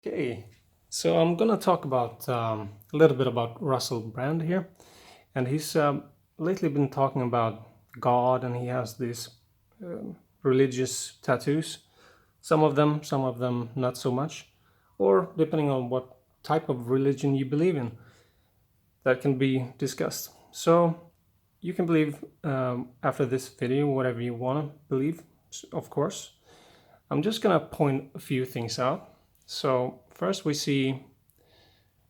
Okay, so I'm gonna talk about a little bit about Russell Brand here, and he's lately been talking about God, and he has these religious tattoos. Some of them not so much, or depending on what type of religion you believe in, that can be discussed. So you can believe after this video whatever you want to believe, of course. I'm just gonna point a few things out. So first we see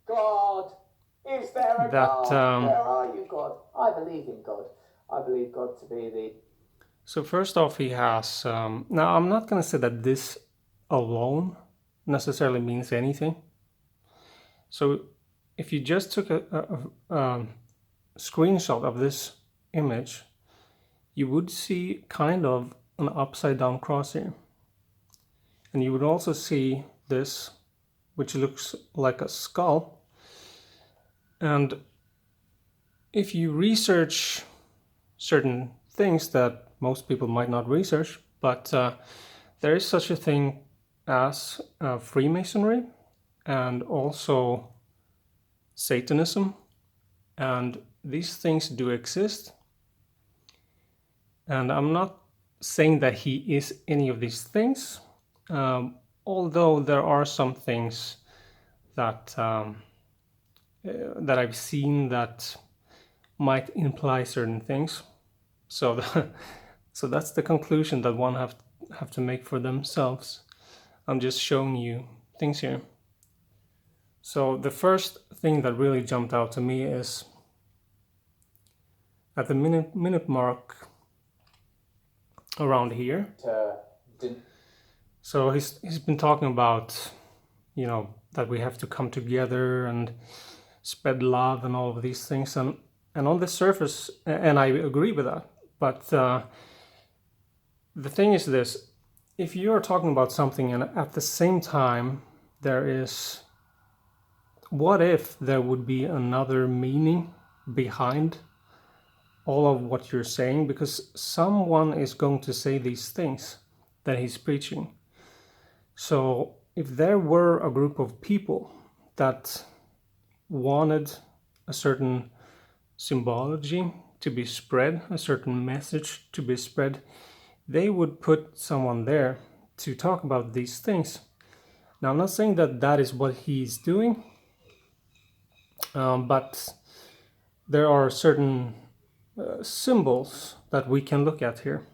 God, is there a that God? Where are you, God? I believe in God. I believe God to be the. so first off he has now I'm not going to say that this alone necessarily means anything. So if you just took a screenshot of this image, you would see kind of an upside down cross here, and you would also see this, which looks like a skull. And if you research certain things that most people might not research, but there is such a thing as Freemasonry and also Satanism, and these things do exist. And I'm not saying that he is any of these things, although there are some things that that I've seen that might imply certain things. So, so that's the conclusion that one have to make for themselves. I'm just showing you things here. So the first thing that really jumped out to me is at the minute mark around here. So he's been talking about, you know, that we have to come together and spread love and all of these things, and on the surface, and I agree with that. But the thing is this: if you are talking about something and at the same time there is, what if there would be another meaning behind all of what you're saying? Because someone is going to say these things that he's preaching. So if there were a group of people that wanted a certain symbology to be spread, a certain message to be spread, they would put someone there to talk about these things. Now, I'm not saying that that is what he's doing, but there are certain symbols that we can look at here.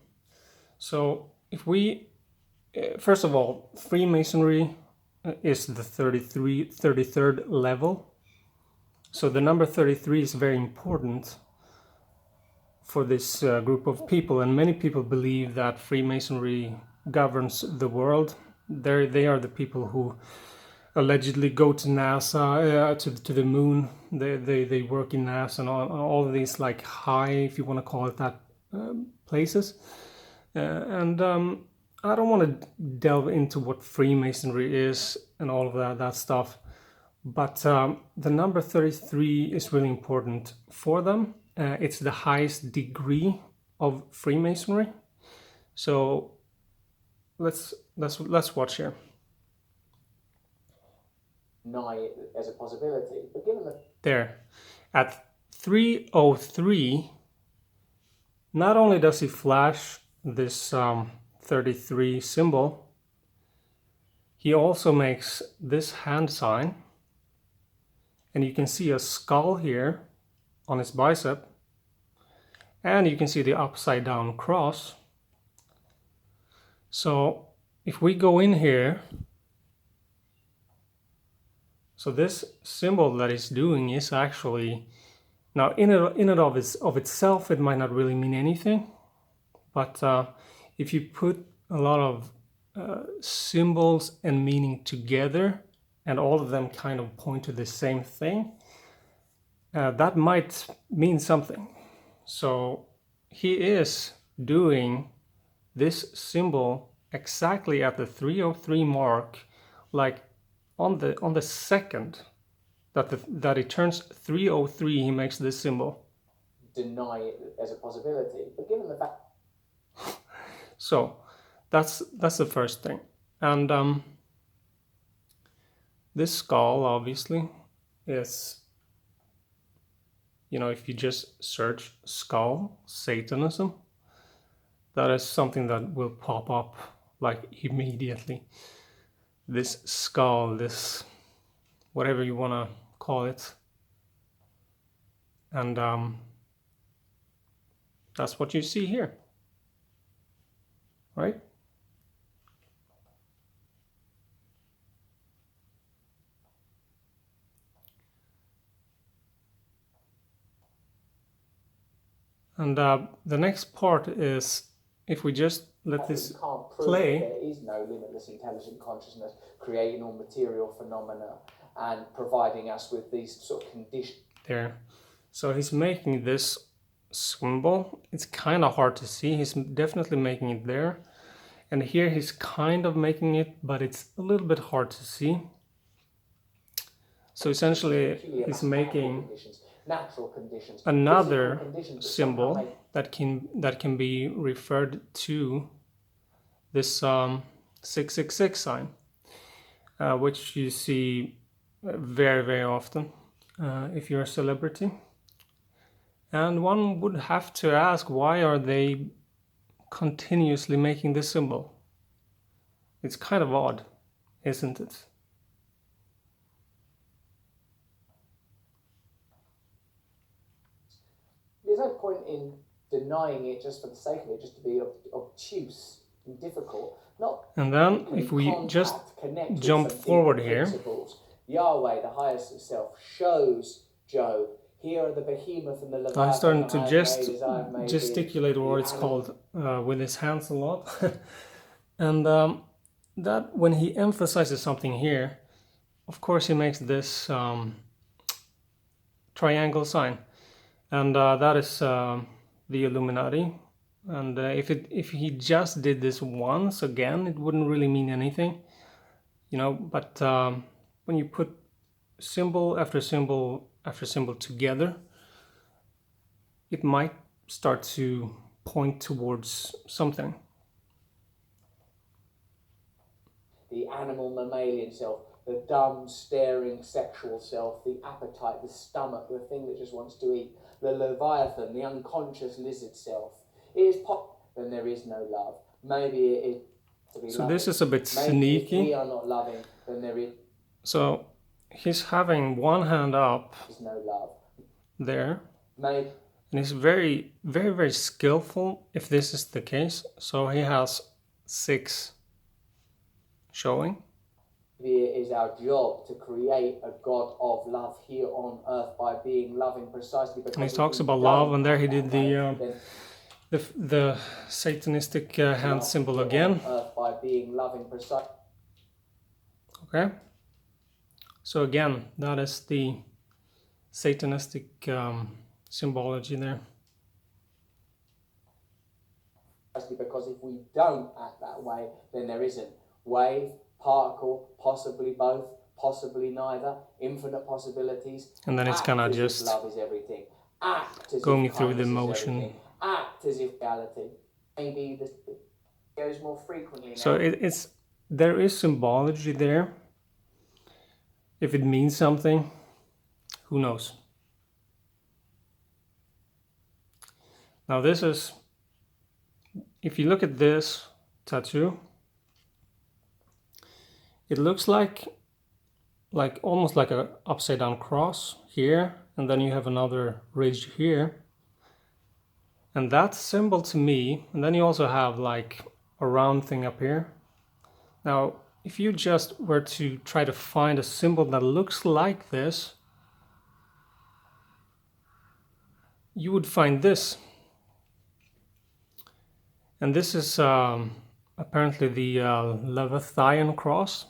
So if we, first of all, Freemasonry is the 33rd level. So the number 33 is very important for this group of people, and many people believe that Freemasonry governs the world. They are the people who allegedly go to NASA, to the moon. They work in NASA and all of these like high, if you want to call it that, places. And I don't want to delve into what Freemasonry is and all of that stuff. But the number 33 is really important for them. It's the highest degree of Freemasonry. So let's watch here. Deny as a possibility, but given the. There, at 303, not only does he flash this 33 symbol, he also makes this hand sign, and you can see a skull here on his bicep, and you can see the upside down cross. So if we go in here, so this symbol that he's doing is actually, now in and of itself, it might not really mean anything, but if you put a lot of symbols and meaning together, and all of them kind of point to the same thing, that might mean something. So he is doing this symbol exactly at the 303 mark, like on the second that it turns 303, he makes this symbol. Deny it as a possibility, but given the fact. So that's the first thing. And This skull obviously is, if you just search skull Satanism, that is something that will pop up like immediately. This skull, this whatever you want to call it, and that's what you see here, right? And the next part is, if we just let this play. There is no limitless intelligent consciousness creating all material phenomena and providing us with these sort of conditions. There. So he's making this symbol. It's kind of hard to see. He's definitely making it there. And here he's kind of making it, but it's a little bit hard to see. So essentially he's making natural conditions, another symbol that can be referred to this 666 sign, which you see very, very often if you're a celebrity. And one would have to ask, why are they continuously making this symbol? It's kind of odd, isn't it? There's no point in denying it just for the sake of it, just to be obtuse and difficult. And then if we just jump forward here, Yahweh, the highest self, shows Job, here are the behemoth and the Leviathan. I'm starting to just gesticulate, or it's called, with his hands a lot. And that when he emphasizes something here, of course he makes this triangle sign. And that is the Illuminati. And if he just did this once again, it wouldn't really mean anything, But when you put symbol after symbol after symbol together, it might start to point towards something. The animal mammalian self, the dumb, staring sexual self, the appetite, the stomach, the thing that just wants to eat, the Leviathan, the unconscious lizard self. It is then there is no love. Maybe it is to be So loving. this is a bit Maybe sneaky. If we are not loving, then there is. So he's having one hand up No love. there. Maybe. And he's very, very, very skillful if this is the case. So he has 6 showing. It is our job to create a God of love here on earth by being loving precisely because. And he talks about love, and there he did the Satanistic hand symbol again. Earth by being loving precisely. Okay. So again, that is the Satanistic symbology there. Because if we don't act that way, then there isn't. Wave, particle, possibly both, possibly neither, infinite possibilities. And then it's kind of just love is everything. Act as going if through the kindness is motion. everything. Act as if reality. Maybe this goes more frequently now. So there is symbology there. If it means something, who knows? Now this is, if you look at this tattoo, it looks like almost like a upside down cross here, and then you have another ridge here. And that symbol to me, and then you also have like a round thing up here. Now, if you just were to try to find a symbol that looks like this, you would find this. And this is apparently the Leviathan cross,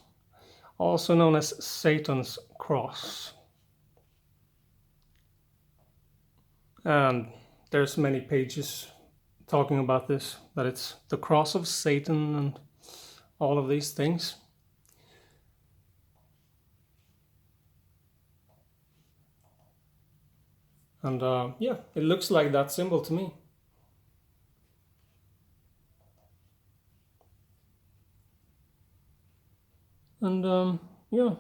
also known as Satan's cross. And there's many pages talking about this, that it's the cross of Satan and all of these things. And yeah, it looks like that symbol to me. And yeah,